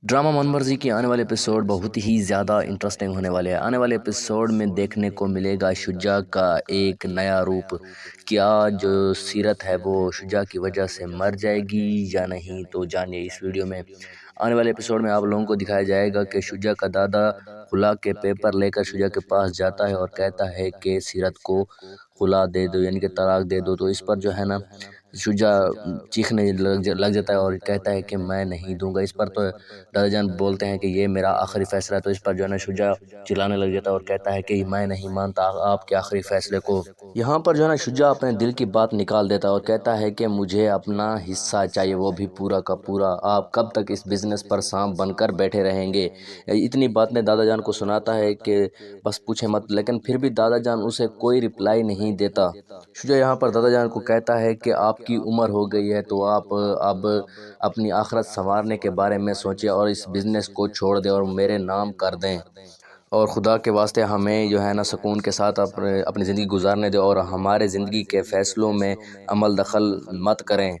Drama मनमर्जी के आने वाले एपिसोड बहुत ही ज़्यादा इंटरेस्टिंग होने वाले हैं। आने वाले एपिसोड में देखने को मिलेगा शुजा का एक नया रूप। क्या जो सीरत है वो शुजा की वजह से मर जाएगी या नहीं, तो जानिए इस वीडियो में। आने वाले एपिसोड में आप लोगों को दिखाया जाएगा कि शुजा का दादा खुला के पेपर लेकर शुजा के पास जाता है और कहता है कि सीरत को खुला दे दो, यानी कि तलाक दे दो। तो इस पर जो है ना शुजा चीखने लग जाता है और कहता है कि मैं नहीं दूंगा। इस पर तो दादाजान बोलते हैं कि ये मेरा आखिरी फैसला है। तो इस पर जो है ना शुजा चिल्लाने लग जाता है और कहता है कि मैं नहीं मानता आपके आखिरी फैसले को। यहाँ पर जो है ना शुजा अपने दिल की बात निकाल देता है और कहता है कि मुझे अपना हिस्सा चाहिए, वो भी पूरा का पूरा। आप कब तक इस बिजनेस पर सांप बनकर बैठे रहेंगे। इतनी बातें दादाजान को सुनाता है कि बस पूछे मत, लेकिन फिर भी दादाजान उसे कोई रिप्लाई नहीं देता। शुजा यहाँ पर दादाजान को कहता है कि आपकी उम्र हो गई है, तो आप अब अपनी आखिरत संवारने के बारे में सोचिए और इस बिज़नेस को छोड़ दें और मेरे नाम कर दें। और खुदा के वास्ते हमें जो है ना सुकून के साथ अपनी ज़िंदगी गुजारने दें और हमारे ज़िंदगी के फ़ैसलों में अमल दखल मत करें।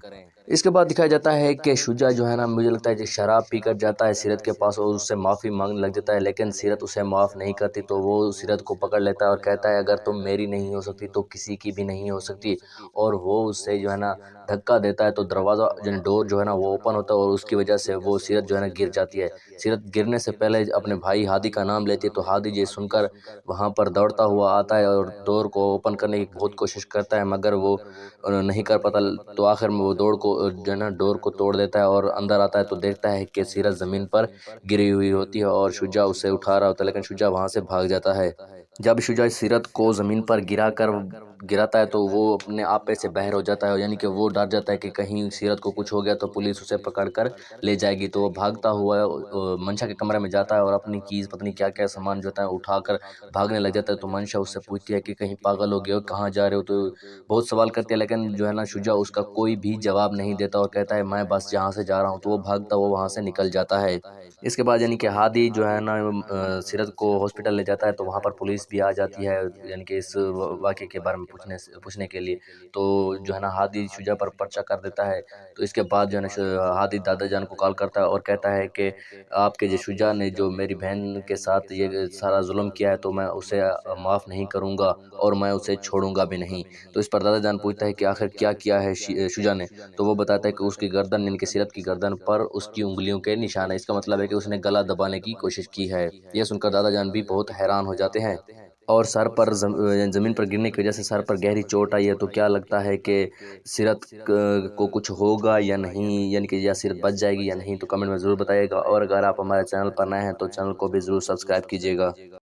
इसके बाद दिखाया जाता है कि शुजा जो है ना, मुझे लगता है कि शराब पीकर जाता है सीरत के पास और उससे माफ़ी मांगने लग जाता है, लेकिन सीरत उसे माफ़ नहीं करती। तो वो सीरत को पकड़ लेता है और कहता है अगर तुम मेरी नहीं हो सकती तो किसी की भी नहीं हो सकती। और वो उससे जो है ना धक्का देता है, तो दरवाज़ा जो डोर जो है ना वो ओपन होता है और उसकी वजह से वो सीरत जो है ना गिर जाती है। सीरत गिरने से पहले अपने भाई हादी का नाम लेती है, तो हादी ये सुनकर वहाँ पर दौड़ता हुआ आता है और डोर को ओपन करने की बहुत कोशिश करता है, मगर वो नहीं कर पाता। तो आखिर में वो डोर को जो है ना डोर को तोड़ देता है और अंदर आता है, तो देखता है कि सीरत ज़मीन पर गिरी हुई होती है और शुजा उसे उठा रहा होता है, लेकिन शुजा वहाँ से भाग जाता है। जब शुजा सीरत को ज़मीन पर गिराता है, तो वो अपने आपे से बाहर हो जाता है, यानी कि वो डर जाता है कि कहीं सीरत को कुछ हो गया तो पुलिस उसे पकड़ कर ले जाएगी। तो वो भागता हुआ मंशा के कमरे में जाता है और अपनी चीज़ पता नहीं क्या-क्या सामान जो है उठाकर भागने लग जाता है। तो मंशा उससे पूछती है कि कहीं पागल हो गए हो, कहाँ जा रहे हो? तो बहुत सवाल करती है, लेकिन जो है ना शुजा उसका कोई भी जवाब नहीं देता और कहता है मैं बस यहाँ से जा रहा हूँ। तो वो भागता हुआ वहाँ से निकल जाता है। इसके बाद यानी कि हादी जो है ना सीरत को हॉस्पिटल ले जाता है, तो वहाँ पर पुलिस भी आ जाती है, यानी कि इस वाक़ये के बारे में पूछने के लिए। तो जो है ना हादी शुजा पर पर्चा कर देता है। तो इसके बाद जो है ना हादी दादाजान को कॉल करता है और कहता है कि आपके जो शुजा ने जो मेरी बहन के साथ ये सारा जुल्म किया है, तो मैं उसे माफ़ नहीं करूँगा और मैं उसे छोड़ूंगा भी नहीं। तो इस पर दादाजान पूछता है कि आखिर क्या किया है शुजा ने। तो वो बताता है कि उसकी गर्दन, यानी कि सीरत की गर्दन पर उसकी उंगलियों के निशान है। इसका मतलब है कि उसने गला दबाने की कोशिश की है। यह सुनकर दादाजान भी बहुत हैरान हो जाते हैं। और सर पर ज़मीन पर गिरने की वजह से सर पर गहरी चोट आई है। तो क्या लगता है कि सीरत को कुछ होगा या नहीं, यानी कि या सीरत बच जाएगी या नहीं, तो कमेंट में ज़रूर बताइएगा। और अगर आप हमारे चैनल पर नए हैं तो चैनल को भी ज़रूर सब्सक्राइब कीजिएगा।